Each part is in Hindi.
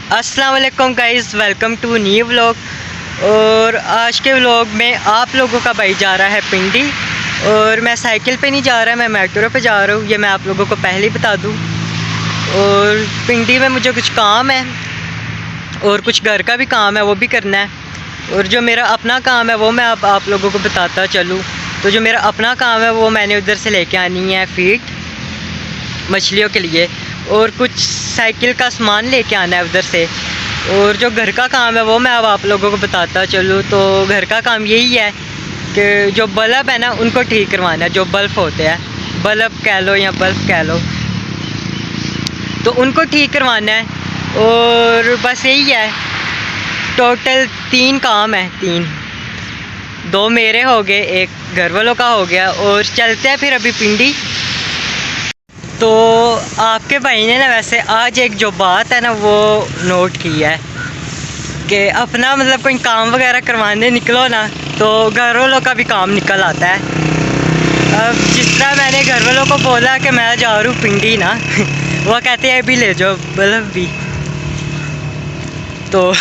अस्सलाम वालेकुम guys, welcome to new vlog. और आज के व्लॉग में आप लोगों का भाई जा रहा है पिंडी। और मैं साइकिल पे नहीं जा रहा, मैं मेट्रो पे जा रहा हूँ, ये मैं आप लोगों को पहले ही बता दूँ। और पिंडी में मुझे कुछ काम है और कुछ घर का भी काम है, वो भी करना है। और जो मेरा अपना काम है वो मैं अब आप लोगों को बताता चलूँ। तो जो मेरा अपना काम है वो मैंने उधर से लेके आनी है फीड मछलियों के लिए, और कुछ साइकिल का सामान लेके आना है उधर से। और जो घर का काम है वो मैं अब आप लोगों को बताता चलूँ। तो घर का काम यही है कि जो बल्ब है ना उनको ठीक करवाना है, जो बल्ब होते हैं, बल्ब कह लो या बल्ब कह लो, तो उनको ठीक करवाना है। और बस यही है, टोटल 3 काम है, 3, 2 मेरे हो गए, एक घर वालों का हो गया। और चलते हैं फिर अभी पिंडी। तो आपके भाई ने ना वैसे आज एक जो बात है ना वो नोट की है कि अपना मतलब कोई काम वगैरह करवाने निकलो ना तो घर वालों का भी काम निकल आता है। अब जिस तरह मैंने घर वालों को बोला कि मैं जा रहा हूँ पिंडी ना वो कहते हैं अभी ले जाओ बल्ब भी। तो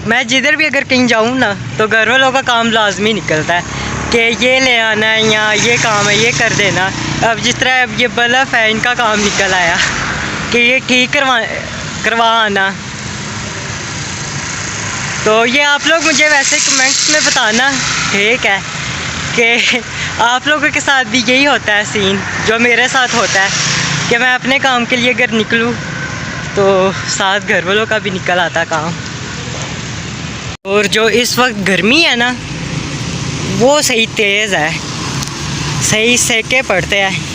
मैं जिधर भी अगर कहीं जाऊँ ना तो घर वालों का काम लाजमी निकलता है कि ये ले आना है या ये काम है ये कर देना। अब जिस तरह अब ये बल्ब है इनका काम निकल आया कि ये ठीक करवा आना। तो ये आप लोग मुझे वैसे कमेंट्स में बताना, ठीक है, कि आप लोगों के साथ भी यही होता है सीन जो मेरे साथ होता है कि मैं अपने काम के लिए अगर निकलूँ तो साथ घर वालों का भी निकल आता काम। और जो इस वक्त गर्मी है ना वो सही तेज़ है, सही सेके पड़ते हैं।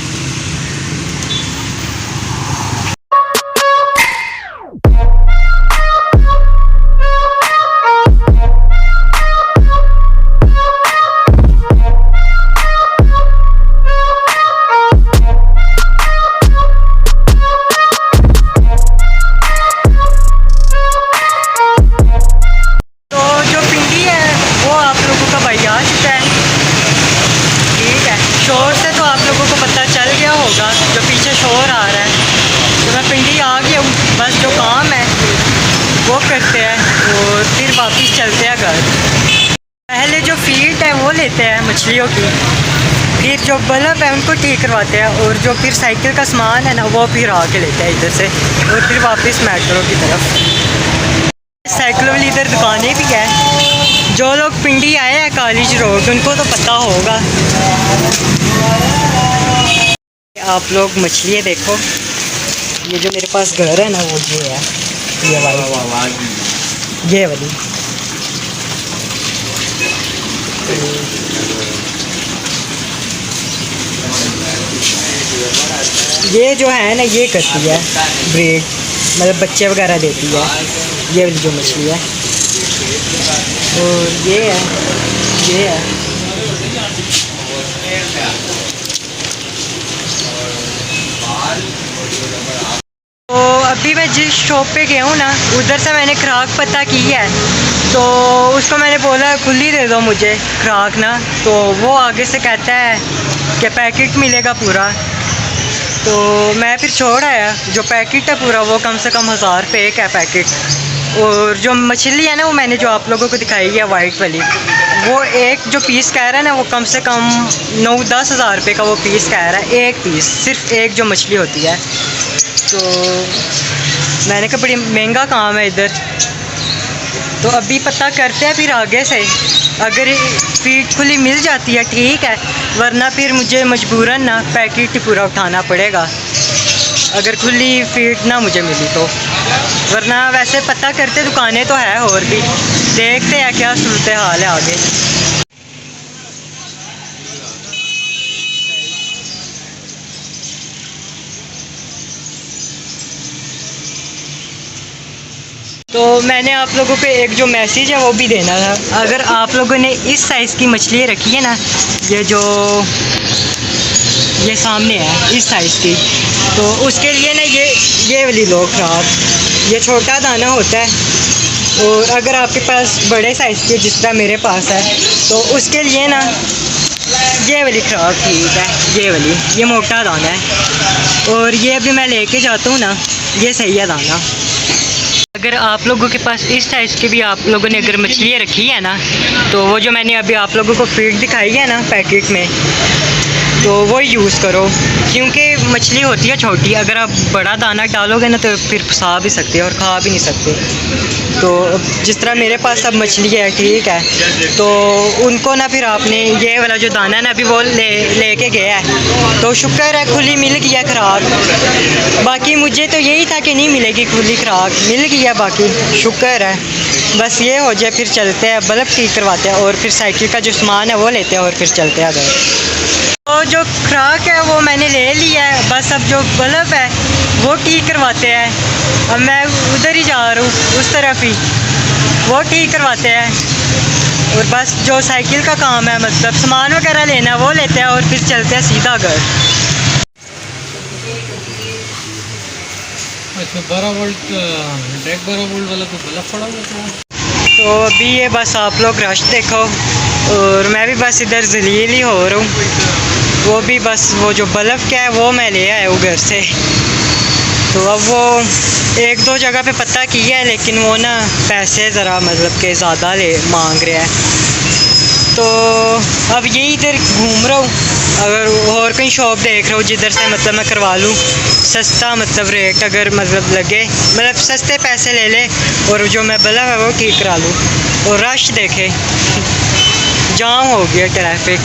शोर से तो आप लोगों को पता चल गया होगा, जो पीछे शोर आ रहा है। तो मैं पिंडी आ गया हूँ, बस जो काम है वो करते हैं और फिर वापस चलते हैं घर। पहले जो फीड है वो लेते हैं मछलियों की, फिर जो बल्ब है उनको ठीक करवाते हैं, और जो फिर साइकिल का सामान है ना वो फिर आके लेते हैं इधर से, और फिर वापस मेट्रो की तरफ। साइकिल वाली इधर दुकानें भी है। जो लोग पिंडी आए हैं कॉलेज रोड उनको तो पता होगा। आप लोग मछलियाँ देखो, ये जो मेरे पास घर है ना वो ये है, ये वाली, ये वाली। ये जो है ना ये करती है ब्रीड, मतलब बच्चे वगैरह देती है, ये वाली जो मछली है। और ये है, ये है। तो अभी मैं जिस शॉप पे गया हूँ ना उधर से मैंने खुराक पता की है, तो उसको मैंने बोला खुली दे दो मुझे खुराक ना, तो वो आगे से कहता है कि पैकेट मिलेगा पूरा। तो मैं फिर छोड़ आया, जो पैकेट है पूरा वो कम से कम 1000 रुपये का पैकेट। और जो मछली है ना वो मैंने जो आप लोगों को दिखाई है वाइट वाली, वो एक जो पीस कह रहा है ना वो कम से कम 9-10 हज़ार रुपये का वो पीस कह रहा है, एक पीस, सिर्फ एक जो मछली होती है। तो मैंने कहा बड़ी महंगा काम है इधर। तो अभी पता करते हैं फिर आगे से, अगर फीड खुली मिल जाती है ठीक है, वरना फिर मुझे मजबूरन ना पैकेट ही पूरा उठाना पड़ेगा अगर खुली फीड ना मुझे मिली तो। वरना वैसे पता करते दुकानें तो है और भी, देखते हैं क्या सूरत हाल है आगे। तो मैंने आप लोगों पे एक जो मैसेज है वो भी देना था। अगर आप लोगों ने इस साइज़ की मछली रखी है ना, ये जो ये सामने है इस साइज़ की, तो उसके लिए ना ये वाली लो खुराक, ये छोटा दाना होता है। और अगर आपके पास बड़े साइज़ की जिस तरह मेरे पास है तो उसके लिए ना ये वाली खुराक ठीक है, ये वाली, ये मोटा दाना है। और ये अभी मैं लेके जाता हूँ ना, ये सही है दाना। अगर आप लोगों के पास इस साइज़ की भी आप लोगों ने अगर मछलियाँ रखी है ना, तो वो जो मैंने अभी आप लोगों को फीड दिखाई है ना पैकेट में, तो वो यूज़ करो, क्योंकि मछली होती है छोटी, अगर आप बड़ा दाना डालोगे ना तो फिर फंसा भी सकते और खा भी नहीं सकते। तो जिस तरह मेरे पास अब मछली है, ठीक है, तो उनको ना फिर आपने ये वाला जो दाना है ना अभी वो लेके गया है, तो शुक्र है खुली मिल गया खुराक। बाकी मुझे तो यही था कि नहीं मिलेगी खुली खुराक, मिल गया, बाकी शुक्र है। बस ये हो जाए फिर चलते हैं, बल्ब ठीक करवाते हैं और फिर साइकिल का जो सामान है वो लेते हैं और फिर चलते हैं अगर। तो जो खुराक है वो मैंने ले लिया है, बस अब जो बल्ब है वो ठीक करवाते हैं। अब मैं उधर ही जा रहा हूँ, उस तरफ ही, वो ठीक करवाते हैं। और बस जो साइकिल का काम है, मतलब सामान वगैरह लेना, वो लेते हैं और फिर चलते हैं सीधा घर। अच्छा 12 वोल्ट डायरेक्ट 12 वोल्ट वाला तो बल्ब पड़ा हुआ है। तो अभी ये बस आप लोग रश देखो और मैं भी बस इधर जलील ही हो रहा हूँ। वो भी बस वो जो बल्ब क्या है वो मैं ले आया हूँ घर से। तो अब वो एक दो जगह पे पता किया है, लेकिन वो ना पैसे ज़रा मतलब के ज़्यादा ले मांग रहे हैं। तो अब यही इधर घूम रहा हूँ, अगर और कहीं शॉप देख रहा हूँ जिधर से मतलब मैं करवा लूँ सस्ता, मतलब रेट अगर मतलब लगे, मतलब सस्ते पैसे ले ले और जो मैं बल्ब है वो ठीक करा लूँ। और रश देखे, जाम हो गया ट्रैफिक।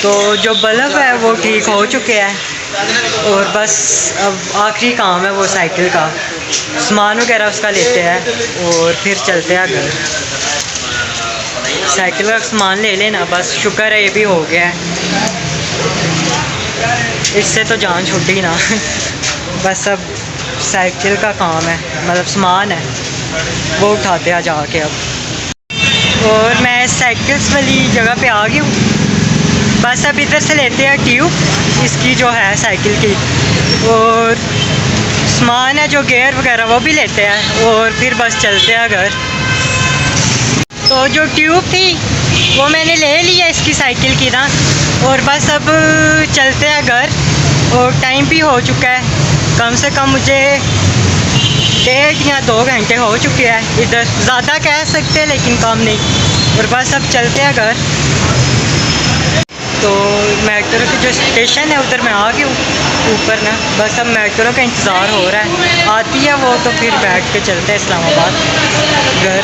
तो जो बल्ब है वो ठीक हो चुके हैं और बस अब आखिरी काम है वो साइकिल का, सामान वगैरह उसका लेते हैं और फिर चलते हैं घर। साइकिल का सामान ले लेना, बस शुक्र है ये भी हो गया है, इससे तो जान छूटी ना। बस अब साइकिल का काम है, मतलब सामान है वो उठाते हैं जाके अब। और मैं साइकिल्स वाली जगह पे आ गई हूँ, बस अब इधर से लेते हैं ट्यूब इसकी जो है साइकिल की, और सामान है जो गियर वगैरह वो भी लेते हैं और फिर बस चलते हैं घर। तो जो ट्यूब थी वो मैंने ले ली है इसकी साइकिल की ना, और बस अब चलते हैं घर। और टाइम भी हो चुका है, कम से कम मुझे 1.5 या 2 घंटे हो चुके हैं इधर, ज़्यादा कह सकते हैं लेकिन कम नहीं। और बस अब चलते हैं घर। तो मेट्रो की जो स्टेशन है उधर मैं आ गई हूँ ऊपर ना, बस अब मेट्रो का इंतज़ार हो रहा है, आती है वो तो फिर बैठ के चलते हैं इस्लामाबाद घर।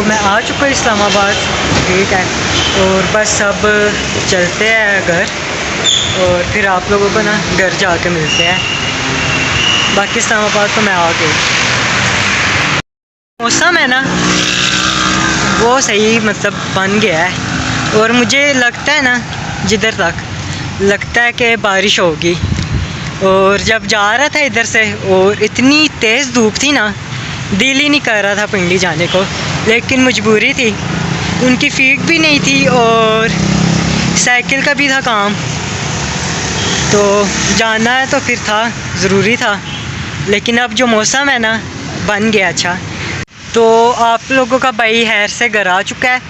मैं आ चुका हूँ इस्लामाबाद, ठीक है, और बस अब चलते हैं घर और फिर आप लोगों को ना घर जाके मिलते हैं। बाकी इस्लामाबाद तो मैं आ गई। मौसम है ना वो सही मतलब बन गया है, और मुझे लगता है ना जिधर तक लगता है कि बारिश होगी। और जब जा रहा था इधर से और इतनी तेज़ धूप थी ना, दिल ही नहीं कर रहा था पिंडी जाने को, लेकिन मजबूरी थी, उनकी फीड भी नहीं थी और साइकिल का भी था काम, तो जाना है तो फिर था, ज़रूरी था। लेकिन अब जो मौसम है ना बन गया अच्छा। तो आप लोगों का भाई खैर से घर आ चुका है,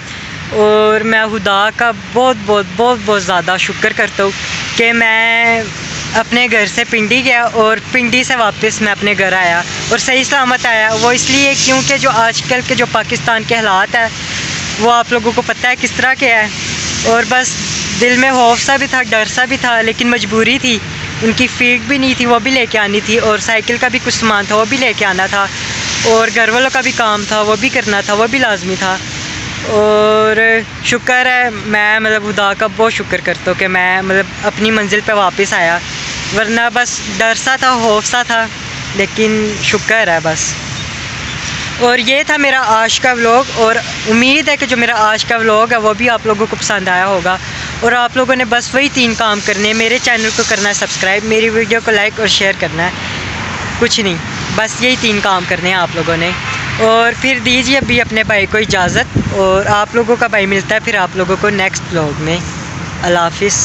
और मैं खुदा का बहुत बहुत बहुत बहुत ज़्यादा शुक्र करता हूँ कि मैं अपने घर से पिंडी गया और पिंडी से वापस मैं अपने घर आया और सही सलामत आया। वो इसलिए क्योंकि जो आजकल के जो पाकिस्तान के हालात है वो आप लोगों को पता है किस तरह के है, और बस दिल में खौफ सा भी था, डर सा भी था, लेकिन मजबूरी थी उनकी फीड भी नहीं थी, वो भी लेके आनी थी, और साइकिल का भी कुछ सामान था वो भी लेके आना था, और घर वालों का भी काम था वो भी करना था, वो भी लाजमी था। और शुक्र है, मैं मतलब खुदा का बहुत शुक्र करता हूँ कि मैं मतलब अपनी मंजिल पे वापस आया, वरना बस डर सा था, खौफ सा था, लेकिन शुक्र है बस। और ये था मेरा आज का व्लॉग, और उम्मीद है कि जो मेरा आज का व्लॉग है वो भी आप लोगों को पसंद आया होगा। और आप लोगों ने बस वही 3 काम करने हैं, मेरे चैनल को करना है सब्सक्राइब, मेरी वीडियो को लाइक और शेयर करना है, कुछ नहीं, बस यही 3 काम करने हैं आप लोगों ने। और फिर दीजिए अभी अपने भाई को इजाज़त, और आप लोगों का भाई मिलता है फिर आप लोगों को नेक्स्ट व्लॉग में। अल्लाह हाफिज़।